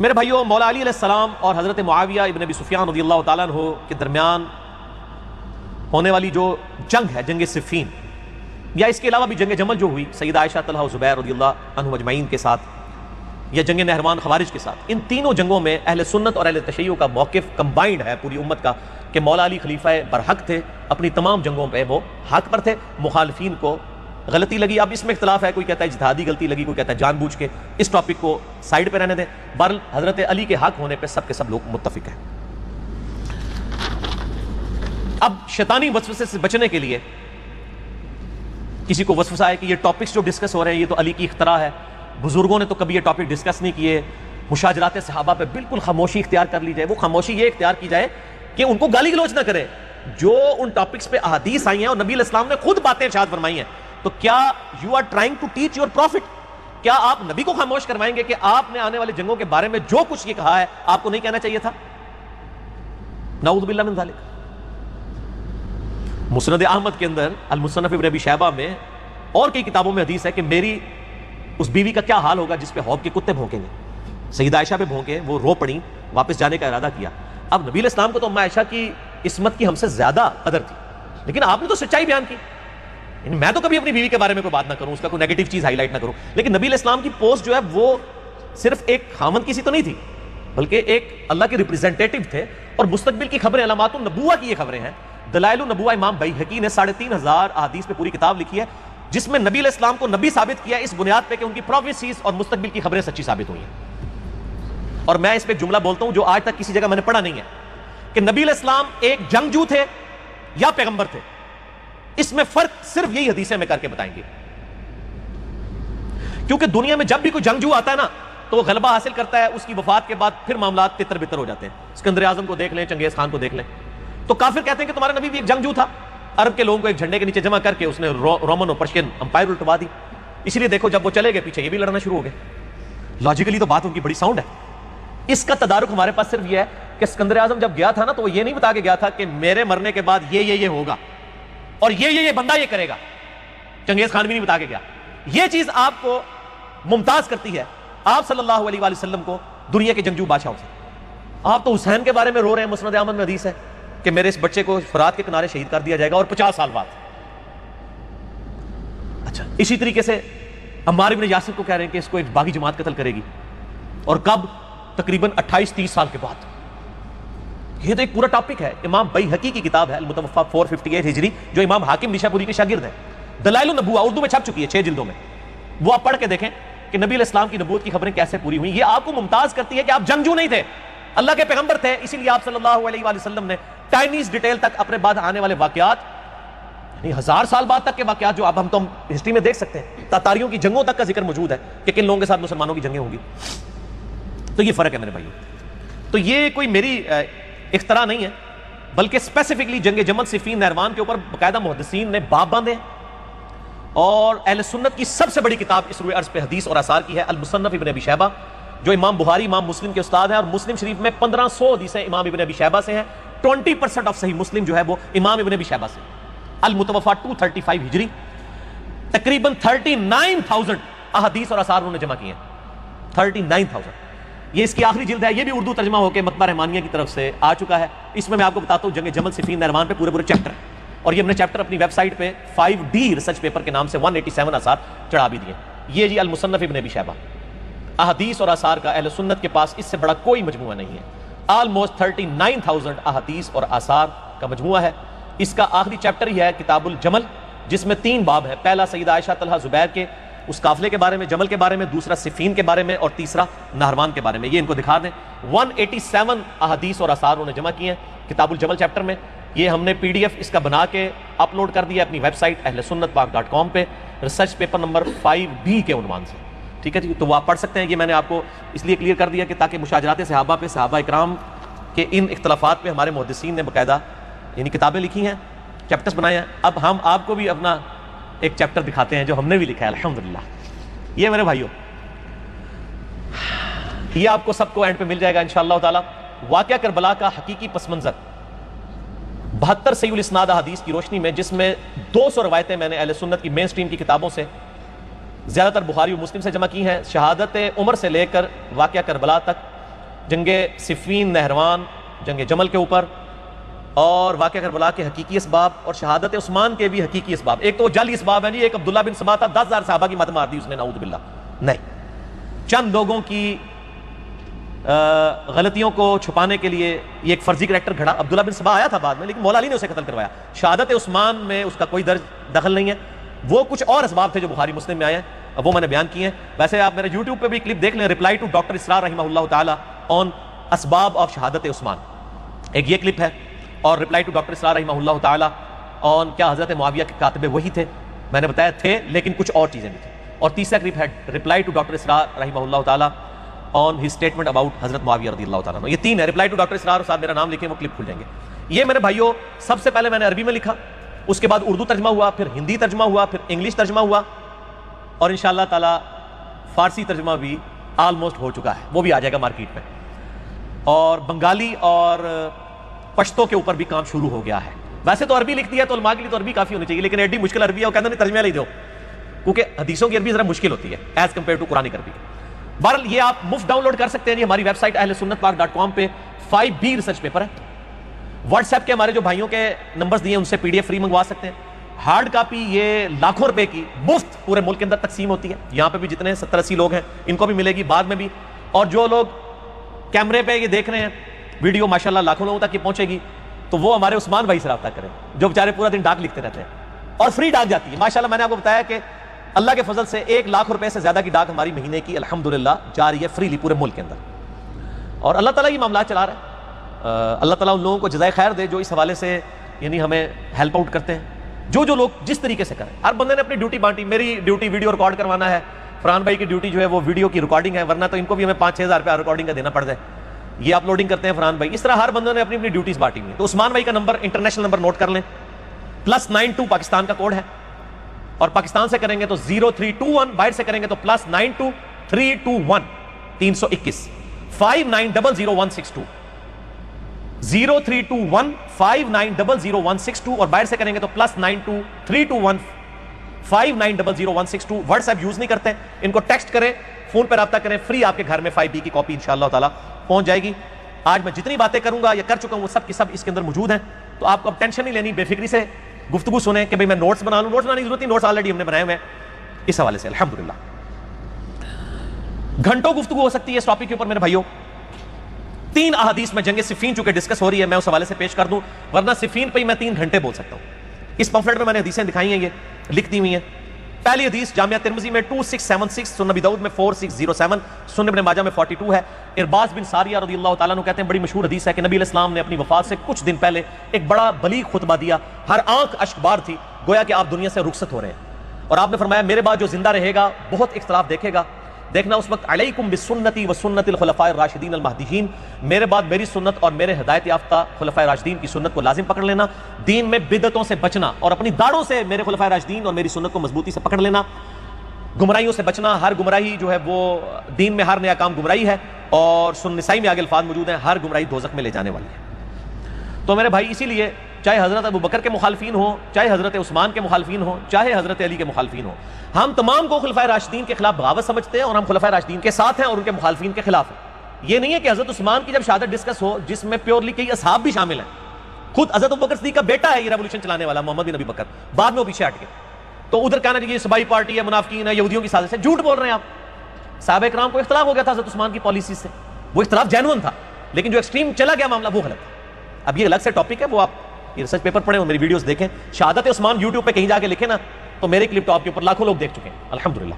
میرے بھائیوں، مولا علی علیہ السلام اور حضرت معاویہ ابن ابی سفیان رضی اللہ تعالیٰ عنہ کے درمیان ہونے والی جو جنگ ہے، جنگ صفین، یا اس کے علاوہ بھی جنگ جمل جو ہوئی سیدہ عائشہ، طلحہ و زبیر رضی اللہ عنہ اجمعین کے ساتھ، یا جنگ نہروان خوارج کے ساتھ، ان تینوں جنگوں میں اہل سنت اور اہل تشیع کا موقف کمبائنڈ ہے پوری امت کا کہ مولا علی خلیفہ برحق تھے، اپنی تمام جنگوں پہ وہ حق پر تھے، مخالفین کو غلطی لگی۔ اب اس میں اختلاف ہے، کوئی کہتا ہے اجتہادی غلطی لگی، کوئی کہتا ہے جان بوجھ کے، اس ٹاپک کو سائیڈ پہ رہنے دیں۔ بہرحال حضرت علی کے حق ہونے پہ سب کے سب لوگ متفق ہیں۔ اب شیطانی وسوسے سے بچنے کے لیے کسی کو وسوسہ ہے کہ یہ ٹاپکس جو ڈسکس ہو رہے ہیں یہ تو علی کی اختراع ہے، بزرگوں نے تو کبھی یہ ٹاپک ڈسکس نہیں کیے، مشاجرات صحابہ پہ بالکل خاموشی اختیار کر لی جائے۔ وہ خاموشی یہ اختیار کی جائے کہ ان کو گالی گلوچ نہ کرے۔ جو ان ٹاپکس پہ احادیث آئی ہیں اور نبی علیہ السلام نے خود باتیں ارشاد فرمائی ہیں، تو کیا you are trying to teach your prophet? کیا آپ نبی کو خاموش کروائیں گے کہ آپ نے آنے والے جنگوں کے بارے میں جو کچھ یہ کہا ہے آپ کو نہیں کہنا چاہیے تھا؟ نعوذ باللہ من ذالک۔ مسند احمد کے اندر، المصنف ابن ابی شیبہ میں اور کئی کتابوں میں حدیث ہے کہ میری اس بیوی کا کیا حال ہوگا جس پہ حوض کے کتے بھونکیں گے۔ سیدہ عائشہ پہ بھونکے، وہ رو پڑیں، واپس جانے کا ارادہ کیا۔ اب نبی علیہ السلام کو تو ام عائشہ کی عصمت کی ہم سے زیادہ قدر تھی، لیکن آپ نے تو سچائی بیان کی۔ میں تو کبھی اپنی بیوی کے بارے میں کوئی بات نہ کروں، اس کا کوئی نیگیٹو چیز ہائی لائٹ نہ کروں، لیکن نبی علیہ السلام کی پوسٹ جو ہے وہ صرف ایک خامند کسی تو نہیں تھی، بلکہ ایک اللہ کے ریپریزنٹیٹو تھے، اور مستقبل کی خبریں، علامات النبوہ کی یہ خبریں ہیں۔ دلائل النبوہ امام بیہقی نے 3500 احادیث پہ پوری کتاب لکھی ہے، جس میں نبی علیہ السلام کو نبی ثابت کیا اس بنیاد پہ کہ ان کی پروفیسیز اور مستقبل کی خبریں سچی ثابت ہوئی ہیں۔ اور میں اس پہ جملہ بولتا ہوں جو آج تک کسی جگہ میں نے پڑھا نہیں ہے، کہ نبی علیہ السلام ایک جنگجو تھے یا پیغمبر تھے۔ اس میں فرق صرف یہی حدیثیں میں کر کے بتائیں گے، کیونکہ دنیا میں جب بھی کوئی جنگجو آتا ہے نا تو وہ غلبہ حاصل کرتا ہے، اس کی وفات کے بعد پھر معاملات تتر بتر ہو جاتے ہیں۔ اسکندر اعظم کو دیکھ لیں، چنگیز خان کو دیکھ لیں، تو کافر کہتے ہیں کہ تمہارا نبی بھی ایک جنگجو تھا، عرب کے لوگوں کو ایک جھنڈے کے نیچے جمع کر کے اس نے رومن اور پرشین امپائر الٹوا دی، اس لیے دیکھو جب وہ چلے گئے پیچھے یہ بھی لڑنا شروع ہو گئے۔ لاجیکلی تو بات ان کی بڑی ساؤنڈ ہے۔ اس کا تدارک ہمارے پاس صرف یہ ہے کہ اسکندر اعظم جب گیا تھا نا تو وہ یہ نہیں بتا کے گیا تھا کہ میرے مرنے کے بعد یہ ہوگا اور یہ بندہ یہ کرے گا۔ چنگیز خان بھی نہیں بتا کے گیا۔ یہ چیز آپ کو ممتاز کرتی ہے آپ صلی اللہ علیہ وآلہ وسلم کو دنیا کے جنگجو بادشاہوں سے۔ آپ تو حسین کے بارے میں رو رہے ہیں، مسند احمد میں حدیث ہے کہ میرے اس بچے کو فرات کے کنارے شہید کر دیا جائے گا اور 50 سال بعد۔ اچھا، اسی طریقے سے عمار بن یاسر کو کہہ رہے ہیں کہ اس کو ایک باغی جماعت قتل کرے گی، اور کب؟ تقریباً 28-30 سال کے بعد۔ یہ تو ایک پورا ٹاپک ہے۔ امام بیہقی کی کتاب ہے المتوفا 458 ہجری، جو امام حاکم نیشا پوری کے شاگرد ہیں، دلائل النبوہ اردو میں چھپ چکی ہے 6 جلدوں میں، وہ آپ پڑھ کے دیکھیں کہ نبی علیہ السلام کی نبوت کی خبریں کیسے پوری ہوئی۔ یہ آپ کو ممتاز کرتی ہے کہ آپ جنگجو نہیں تھے، اللہ کے پیغمبر تھے، اسی لیے آپ صلی اللہ علیہ وآلہ وسلم نے ٹائنیز ڈیٹیل تک اپنے بعد آنے والے واقعات، یعنی 1000 سال بعد تک کے واقعات جو اب ہم تو ہسٹری میں دیکھ سکتے ہیں، تاتاریوں کی جنگوں تک کا ذکر موجود ہے کہ کن لوگوں کے ساتھ مسلمانوں کی جنگیں ہوں گی۔ تو یہ فرق ہے میرے بھائیوں۔ تو یہ کوئی میری اختراع نہیں ہے، بلکہ اسپیسیفکلی جنگ جمل صفین نہروان کے اوپر باقاعدہ محدثین نے باب باندھے، اور اہل سنت کی سب سے بڑی کتاب اس روئے عرض پہ حدیث اور آثار کی ہے المصنف ابن ابی شیبہ، جو امام بخاری امام مسلم کے استاد ہیں، اور مسلم شریف میں 1500 حدیثیں امام ابن ابی شیبہ سے ہیں۔ 20% آف صحیح مسلم جو ہے وہ امام ابن ابی شیبہ سے۔ المتوفا 235 ہجری، تقریباً 39,000 احادیث اور آثار انہوں نے جمع کیے ہیں۔ 39,000۔ یہ اس کی آخری جلد ہے، یہ بھی اردو ترجمہ ہو کے مطبع رحمانیہ کی طرف سے آ چکا ہے۔ اس میں آپ کو بتاتا ہوں جنگ جمل صفین نہروان پہ پورے چیپٹر، اور یہ ہم نے چیپٹر اپنی ویب سائٹ پہ 5D ریسرچ پیپر کے نام سے 187 آثار چڑھا بھی دیے۔ یہ جی المصنف ابن ابی شیبہ، احادیث اور آثار کا اہل سنت کے پاس اس سے بڑا کوئی مجموعہ نہیں ہے۔ آلموسٹ 39,000 احادیث اور آثار کا مجموعہ ہے۔ اس کا آخری چیپٹر ہی ہے کتاب الجمل، جس میں 3 باب ہے۔ پہلا سیدہ عائشہ طلحہ زبیر کے اس قافلے کے بارے میں، جمل کے بارے میں، دوسرا صفین کے بارے میں، اور تیسرا نہروان کے بارے میں۔ یہ ان کو دکھا دیں، 187 احادیث اور آثار انہوں نے جمع کیے ہیں کتاب الجمل چیپٹر میں۔ یہ ہم نے PDF اس کا بنا کے اپلوڈ کر دیا اپنی ویب سائٹ ahlsunnatpak.com پہ، ریسرچ پیپر نمبر 5B کے عنوان سے، ٹھیک ہے جی؟ تو وہ آپ پڑھ سکتے ہیں۔ یہ میں نے آپ کو اس لیے کلیئر کر دیا کہ تاکہ مشاجرات صحابہ پہ، صحابہ اکرام کے ان اختلافات پہ ہمارے محدثین نے باقاعدہ یعنی کتابیں لکھی ہیں، چیپٹرز بنائے ہیں۔ اب ہم آپ کو بھی اپنا ایک چیپٹر دکھاتے ہیں جو ہم نے بھی لکھا ہے الحمدللہ۔ یہ میرے بھائیوں، یہ آپ کو سب کو اینڈ پہ مل جائے گا انشاءاللہ تعالی۔ واقعہ کربلا کا حقیقی پس منظر 72 صحیح الاسناد احادیث کی روشنی میں، جس میں 200 روایتیں میں نے اہل سنت کی مین سٹریم کی کتابوں سے، زیادہ تر بخاری و مسلم سے جمع کی ہیں، شہادت عمر سے لے کر واقعہ کربلا تک جنگ صفین، نہروان، جنگ جمل کے اوپر، اور واقعہ کربلا کے حقیقی اسباب اور شہادت عثمان کے بھی حقیقی اسباب. ایک تو جعلی اسباب ہیں جی، ایک عبداللہ بن سبا تھا 10,000 صحابہ کی مت مار دی اس نے، نعوذ باللہ. نہیں، چند لوگوں کی غلطیوں کو چھپانے کے لیے یہ ایک فرضی کریکٹر کھڑا. عبداللہ بن سبا آیا تھا بعد میں، لیکن مولا علی نے اسے قتل کروایا. شہادت عثمان میں اس کا کوئی دخل نہیں ہے. وہ کچھ اور اسباب تھے جو بخاری مسلم میں آئے ہیں، وہ میں نے بیان کیے ہیں. ویسے آپ میرے یوٹیوب پہ بھی کلپ دیکھ لیں، رپلائی ٹو ڈاکٹر اسرار رحمہ اللہ تعالی آن اسباب آف شہادت عثمان، ایک یہ کلپ ہے. اور رپلائی ٹو ڈاکٹر اسرار رحمہ اللہ تعالی آن کیا حضرت معاویہ کے کاتب وہی تھے، میں نے بتایا تھے لیکن کچھ اور چیزیں بھی تھیں. اور تیسرا کلپ ہے رپلائی ٹو ڈاکٹر اسرار رحمہ اللہ تعالی آن ہز اسٹیٹمنٹ اباؤٹ حضرت معاویہ رضی اللہ تعالیٰ عنہ. یہ تین ہے. رپلائی ٹو ڈاکٹر اسرار، اور ساتھ میرا نام لکھیں، وہ کلپ کھل جائیں گے. یہ میرے بھائیوں سب سے پہلے میں نے عربی میں لکھا، اس کے بعد اردو ترجمہ ہوا، پھر ہندی ترجمہ ہوا، پھر انگلش ترجمہ ہوا، اور انشاءاللہ تعالی فارسی ترجمہ بھی آلموسٹ ہو چکا ہے، وہ بھی آ جائے گا مارکیٹ میں. اور بنگالی اور پشتو کے اوپر بھی کام شروع ہو گیا ہے. ویسے تو عربی لکھ دیا تو علماء کے لیے تو عربی کافی ہونی چاہیے، لیکن ایڈی مشکل عربی ہے، وہ کہتے ہیں ترجمہ لے دو، کیونکہ حدیثوں کی عربی ذرا مشکل ہوتی ہے ایز کمپیئر ٹو قرآن عربی. بہرحال یہ آپ مفت ڈاؤن لوڈ کر سکتے ہیں. یہ ہماری ویب سائٹ ahlsunnatpak.com پہ 5B ریسرچ پیپر ہے. واٹس ایپ کے ہمارے جو بھائیوں کے نمبرز دیے ہیں ان سے PDF فری منگوا سکتے ہیں. ہارڈ کاپی یہ لاکھوں روپے کی مفت پورے ملک کے اندر تقسیم ہوتی ہے. یہاں پہ بھی جتنے 70-80 لوگ ہیں ان کو بھی ملے گی، بعد میں بھی. اور جو لوگ کیمرے پہ یہ دیکھ رہے ہیں ویڈیو ماشاءاللہ لاکھوں لوگوں تک یہ پہنچے گی، تو وہ ہمارے عثمان بھائی سے رابطہ کریں جو بیچارے پورا دن ڈاک لکھتے رہتے ہیں، اور فری ڈاک جاتی ہے ماشاءاللہ. میں نے آپ کو بتایا کہ اللہ کے فضل سے 1 لاکھ روپے سے زیادہ کی ڈاک ہماری مہینے کی الحمدللہ جاری ہے فریلی پورے ملک کے اندر. اور اللہ تعالیٰ یہ معاملات چلا رہا ہے. اللہ تعالیٰ ان لوگوں کو جزائے خیر دے جو اس حوالے سے یعنی ہمیں ہیلپ آؤٹ کرتے ہیں. جو لوگ جس طریقے سے کریں، ہر بندے نے اپنی ڈیوٹی بانٹی. میری ڈیوٹی ویڈیو ریکارڈ کروانا ہے، فرحان بھائی کی ڈیوٹی جو ہے وہ ویڈیو کی ریکارڈنگ ہے، ورنہ تو ان کو بھی ہمیں 5-6 ہزار روپیہ ریکارڈنگ کا دینا پڑ جائے. یہ اپلوڈنگ کرتے ہیں فرحان بھائی. اس طرح ہر بندوں نے اپنی اپنی ڈیوٹیز بانٹی ہوئی ہیں. تو عثمان بھائی کا نمبر انٹرنیشنل نمبر نوٹ کر لیں، +92 پاکستان کا کوڈ ہے، اور پاکستان سے کریں گے تو 0321، باہر سے کریں گے تو +92 321 321 59000162 0321 59000162، اور باہر سے کریں گے تو +92 321 59000162. واٹس ایپ یوز نہیں کرتے ان کو ٹیکسٹ کریں، فون پہ رابطہ کریں، فری آپ کے گھر میں 5B کی کاپی انشاءاللہ تعالی پہنچ جائے گی. آج میں جتنی باتیں کروں گا یا کر چکا ہوں وہ سب کی سب اس کے اندر موجود ہیں. تو آپ کو اب ٹینشن نہیں لینی، بے فکری سے گفتگو سنیں کہ بھئی میں نوٹس بنا لوں. نوٹس بنانے کی ضرورت نہیں، نوٹس آلریڈی ہم نے بنائے ہوئے ہیں اس حوالے سے الحمدللہ. گھنٹوں گفتگو ہو سکتی ہے اس ٹاپک کے اوپر میرے بھائیوں. 3 احادیث میں جنگ صفین چونکہ ڈسکس ہو رہی ہے میں اس حوالے سے پیش کر دوں، ورنہ صفین پہ ہی میں 3 گھنٹے بول سکتا ہوں. اس پمفلٹ میں نے حدیثیں دکھائی ہیں، یہ لکھ دی ہوئی ہیں. پہلی حدیث جامعہ ترمذی میں 2676، سنن نبی داؤد میں 4607، سنن ابن ماجہ میں 42 ہے. ارباز بن ساریہ رضی اللہ تعالیٰ عنہ کہتے ہیں بڑی مشہور حدیث ہے کہ نبی علیہ السلام نے اپنی وفات سے کچھ دن پہلے ایک بڑا بلیغ خطبہ دیا، ہر آنکھ اشک بار تھی، گویا کہ آپ دنیا سے رخصت ہو رہے ہیں. اور آپ نے فرمایا میرے بعد جو زندہ رہے گا بہت اختلاف دیکھے گا. دیکھنا اس وقت علیکم بسنتی و سنت الخلفاء الراشدین المہدیین، میرے بعد میری سنت اور میرے ہدایت یافتہ خلفاء راشدین کی سنت کو لازم پکڑ لینا. دین میں بدعتوں سے بچنا اور اپنی داڑھوں سے میرے خلفاء راشدین اور میری سنت کو مضبوطی سے پکڑ لینا. گمراہیوں سے بچنا، ہر گمراہی جو ہے وہ دین میں ہر نیا کام گمراہی ہے، اور سنن نسائی میں آگے الفاظ موجود ہیں ہر گمراہی دوزخ میں لے جانے والی ہے. تو میرے بھائی اسی لیے چاہے حضرت ابو بکر کے مخالفین ہوں، چاہے حضرت عثمان کے مخالفین ہوں، چاہے حضرت علی کے مخالفین ہوں، ہم تمام کو خلفائے راشدین کے خلاف بغاوت سمجھتے ہیں، اور ہم خلفائے راشدین کے ساتھ ہیں اور ان کے مخالفین کے خلاف ہیں. یہ نہیں ہے کہ حضرت عثمان کی جب شہادت ڈسکس ہو جس میں پیورلی کئی اصحاب بھی شامل ہیں، خود حضرت ابو بکر صدیق کا بیٹا ہے یہ ریولوشن چلانے والا محمد بن ابی بکر، بعد میں وہ پیچھے ہٹ گئے. تو ادھر کہنا یہ صبائی پارٹی ہے، منافقین ہے، یہودیوں کی سازش ہے، جھوٹ بول رہے ہیں آپ. صحابہ کرام کو اختلاف ہو گیا تھا حضرت عثمان کی پالیسی سے، وہ اختلاف جینوئن تھا، لیکن جو ایکسٹریم چلا گیا معاملہ وہ غلط تھا. اب یہ الگ سے ٹاپک ہے، وہ آپ یہ ریسرچ پیپر پڑھیں اور میری ویڈیوز دیکھیں. شہادت عثمان یوٹیوب پہ کہیں جا کے لکھیں نا تو میرے کلپ ٹاپ کے اوپر لاکھوں لوگ دیکھ چکے ہیں الحمدللہ.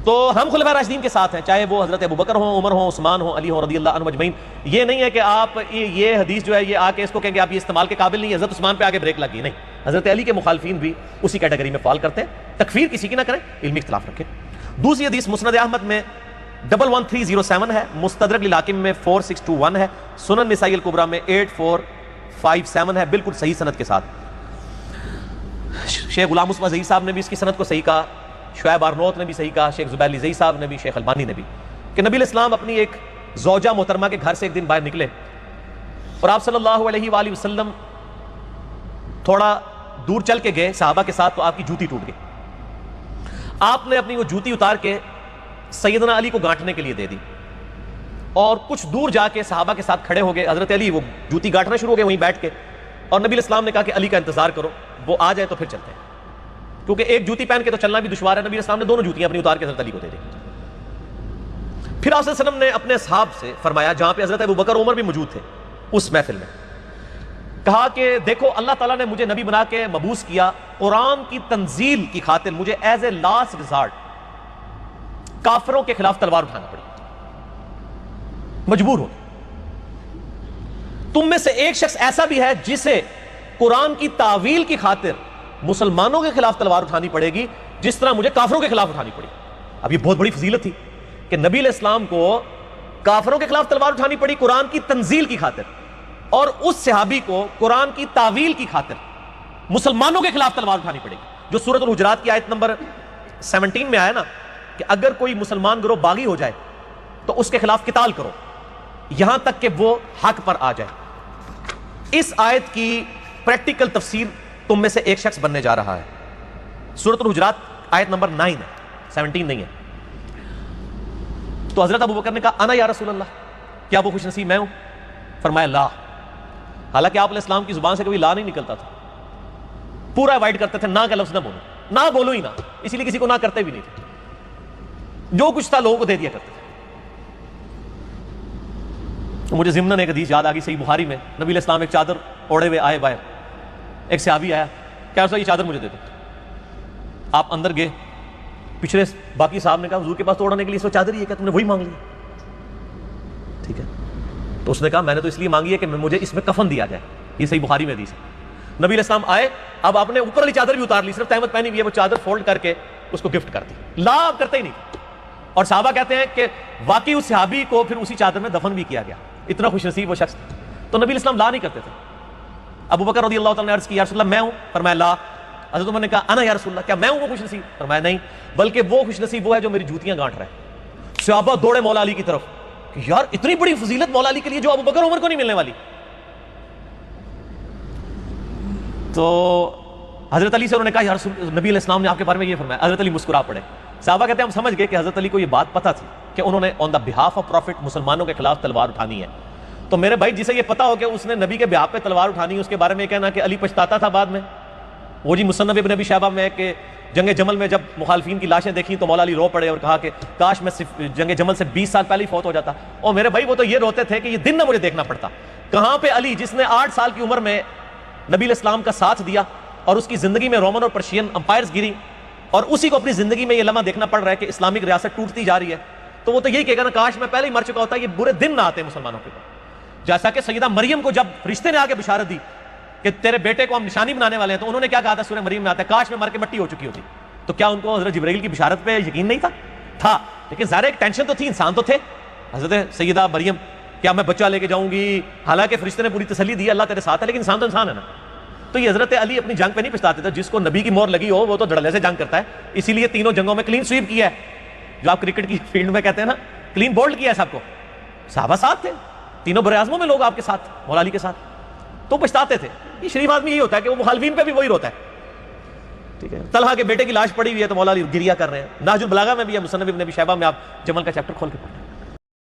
تو ہم خلفاء راشدین کے ساتھ ہیں، چاہے وہ حضرت ابو بکر ہوں، عمر ہوں، عثمان ہوں، علی ہوں رضی اللہ عنہم اجمعین. یہ نہیں ہے کہ آپ یہ حدیث جو ہے یہ آ کے اس کو کہیں کہ آپ یہ استعمال کے قابل نہیں، حضرت عثمان پہ آگے بریک لگی. نہیں، حضرت علی کے مخالفین بھی اسی کیٹیگری میں فال کرتے ہیں. تکفیر کسی کی نہ کریں، علمی اختلاف رکھیں. دوسری حدیث مسند احمد میں 11307 ہے، مستدرک للحاکم میں 4621 ہے، سنن نسائی الکبریٰ میں 8457 ہے، بالکل صحیح سند کے ساتھ. شیخ غلام مصطفیٰ زئی صاحب نے بھی اس کی سند کو صحیح کہا، شعیب آرنوت نے بھی صحیح کہا، شیخ زبیر علی زئی صاحب نے بھی، شیخ البانی نے بھی، کہ نبی علیہ السلام اپنی ایک زوجہ محترمہ کے گھر سے ایک دن باہر نکلے اور آپ صلی اللہ علیہ وآلہ وسلم تھوڑا دور چل کے گئے صحابہ کے ساتھ، تو آپ کی جوتی ٹوٹ گئی. آپ نے اپنی وہ جوتی اتار کے سیدنا علی کو گانٹنے کے لیے دے دی. اور کچھ دور جا کے صحابہ کے ساتھ کھڑے ہو گئے. حضرت علی وہ جوتی گاٹھنا شروع ہو گئے وہیں بیٹھ کے, اور نبی علیہ السلام نے کہا کہ علی کا انتظار کرو, وہ آ جائے تو پھر چلتے ہیں, کیونکہ ایک جوتی پہن کے تو چلنا بھی دشوار ہے. نبی علیہ السلام نے دونوں جوتیاں اپنی اتار کے حضرت علی کو دے دی. پھر آپ صلی اللہ علیہ وسلم نے اپنے اصحاب سے فرمایا, جہاں پہ حضرت ابوبکر عمر بھی موجود تھے اس محفل میں, کہا کہ دیکھو اللہ تعالیٰ نے مجھے نبی بنا کے مبعوث کیا, قرآن کی تنزیل کی خاطر مجھے ایز اے لاسٹ ریزارٹ کافروں کے خلاف تلوار اٹھانا پڑی, مجبور ہو. تم میں سے ایک شخص ایسا بھی ہے جسے قرآن کی تعویل کی خاطر مسلمانوں کے خلاف تلوار اٹھانی پڑے گی جس طرح مجھے کافروں کے خلاف اٹھانی پڑی. اب یہ بہت بڑی فضیلت تھی کہ نبی علیہ السلام کو کافروں کے خلاف تلوار اٹھانی پڑی قرآن کی تنزیل کی خاطر, اور اس صحابی کو قرآن کی تعویل کی خاطر مسلمانوں کے خلاف تلوار اٹھانی پڑے گی. جو سورۃ الحجرات کی آیت نمبر 17 میں آیا نا کہ اگر کوئی مسلمان گروہ باغی ہو جائے تو اس کے خلاف قتال کرو یہاں تک کہ وہ حق پر آ جائے. اس آیت کی پریکٹیکل تفسیر تم میں سے ایک شخص بننے جا رہا ہے. سورۃ الحجرات آیت نمبر 9 ہے, 17 نہیں ہے. تو حضرت ابوبکر نے کہا انا یا رسول اللہ, کیا وہ خوش نصیب میں ہوں؟ فرمایا لا. حالانکہ آپ علیہ السلام کی زبان سے کبھی لا نہیں نکلتا تھا, پورا اوائڈ کرتے تھے, نہ کا لفظ نہ بولو, نہ بولو ہی نہ, اسی لیے کسی کو نہ کرتے بھی نہیں تھے, جو کچھ تھا لوگوں کو دے دیا کرتے تھے. مجھے ضمن ایک حدیث یاد آ گئی صحیح بخاری میں, نبی علیہ السلام ایک چادر اوڑے ہوئے آئے باہر, ایک صحابی آیا, کیا یہ چادر مجھے دے دو. آپ اندر گئے, پچھلے باقی صاحب نے کہا حضور کے پاس تو اوڑھنے کے لیے اس چادر ہی ہے, کیا تم نے وہی مانگ لی؟ ٹھیک ہے. تو اس نے کہا میں نے تو اس لیے مانگی ہے کہ مجھے اس میں کفن دیا جائے. یہ صحیح بخاری میں حدیث ہے. نبی علیہ السلام آئے, اب آپ نے اوپر والی چادر بھی اتار لی, صرف تہمت پہنی ہوئی ہے, وہ چادر فولڈ کر کے اس کو گفٹ کر دی. لا کرتے ہی نہیں. اور صحابہ کہتے ہیں کہ واقعی اس صحابی کو پھر اسی چادر میں دفن بھی کیا گیا, اتنا خوش نصیب وہ شخص. تو نبی علیہ السلام لا نہیں کرتے تھے. ابو بکر رضی اللہ تعالیٰ نے عرض کی یا رسول اللہ میں ہوں؟ فرمایا لا. حضرت عمر نے کہا انا یا رسول اللہ, کیا میں ہوں وہ خوش نصیب؟ فرمایا نہیں, بلکہ وہ خوش نصیب وہ ہے جو میری جوتیاں گانٹ رہا ہے. صحابہ دوڑے مولا علی کی طرف کہ یار اتنی بڑی فضیلت مولا علی کے لیے جو ابو بکر عمر کو نہیں ملنے والی. تو حضرت علی سے انہوں نے کہا یا رسول نبی علیہ السلام نے آپ کے بارے میں یہ فرمایا. حضرت علی مسکرا پڑے. صحابہ کہتے ہیں ہم سمجھ گئے کہ حضرت علی کو یہ بات پتہ تھی کہ انہوں نے آن دا بہاف آف پروفٹ مسلمانوں کے خلاف تلوار اٹھانی ہے. تو میرے بھائی جسے یہ پتا ہو کہ اس نے نبی کے بہاف پہ تلوار اٹھانی ہے, اس کے بارے میں یہ کہنا کہ علی پچھتاتا تھا بعد میں. وہ جی مصنف ابن ابی شیبہ میں کہ جنگ جمل میں جب مخالفین کی لاشیں دیکھیں تو مولا علی رو پڑے اور کہا کہ کاش میں جنگ جمل سے 20 سال پہلے ہی فوت ہو جاتا. اور میرے بھائی وہ تو یہ روتے تھے کہ یہ دن نہ مجھے دیکھنا پڑتا. کہاں پہ علی جس نے 8 سال کی عمر میں نبی علیہ السلام کا ساتھ دیا اور اس کی زندگی میں رومن اور پرشین امپائرز گری, اور اسی کو اپنی زندگی میں یہ لمحہ دیکھنا پڑ رہا ہے کہ اسلامک ریاست ٹوٹتی جا رہی ہے. تو وہ تو یہی کہے گا نا کاش میں پہلے ہی مر چکا ہوتا, یہ برے دن نہ آتے مسلمانوں کے اوپر. جیسا کہ سیدہ مریم کو جب فرشتے نے آ کے بشارت دی کہ تیرے بیٹے کو ہم نشانی بنانے والے ہیں, تو انہوں نے کیا کہا تھا؟ سورہ مریم میں آتا ہے کاش میں مر کے مٹی ہو چکی ہوتی. تو کیا ان کو حضرت جبرائیل کی بشارت پہ یقین نہیں تھا؟ لیکن ظاہر ایک ٹینشن تو تھی, انسان تو تھے. حضرت سیدہ مریم کیا میں بچہ لے کے جاؤں گی؟ حالانکہ فرشتے نے پوری تسلی دی اللہ تیرے ساتھ ہے, لیکن انسان تو انسان ہے نا. تو یہ حضرت علی اپنی جنگ پہ نہیں پچھتاتے تھے. جس کو نبی کی مور لگی ہو وہ تو دھڑلے سے جنگ کرتا ہے. اسی لیے تینوں جنگوں میں کلین سویپ کیا ہے, جو آپ کرکٹ کی فیلڈ میں کہتے ہیں نا, کلین بولڈ کیا ہے سب کو. صحابہ ساتھ تھے, تینوں بر اعظموں میں لوگ آپ کے ساتھ, مولا علی کے ساتھ, تو پچھتاتے تھے. یہ شریف آدمی یہی ہوتا ہے کہ وہ مخالفین پہ بھی وہی روتا ہے. ٹھیک ہے. طلحہ کے بیٹے کی لاش پڑی ہوئی ہے تو مولا علی گریہ کر رہے ہیں. نہج البلاغہ میں بھی ہے, مصنف ابن ابی شیبہ میں آپ جمل کا چیپٹر کھول کے پڑھیں.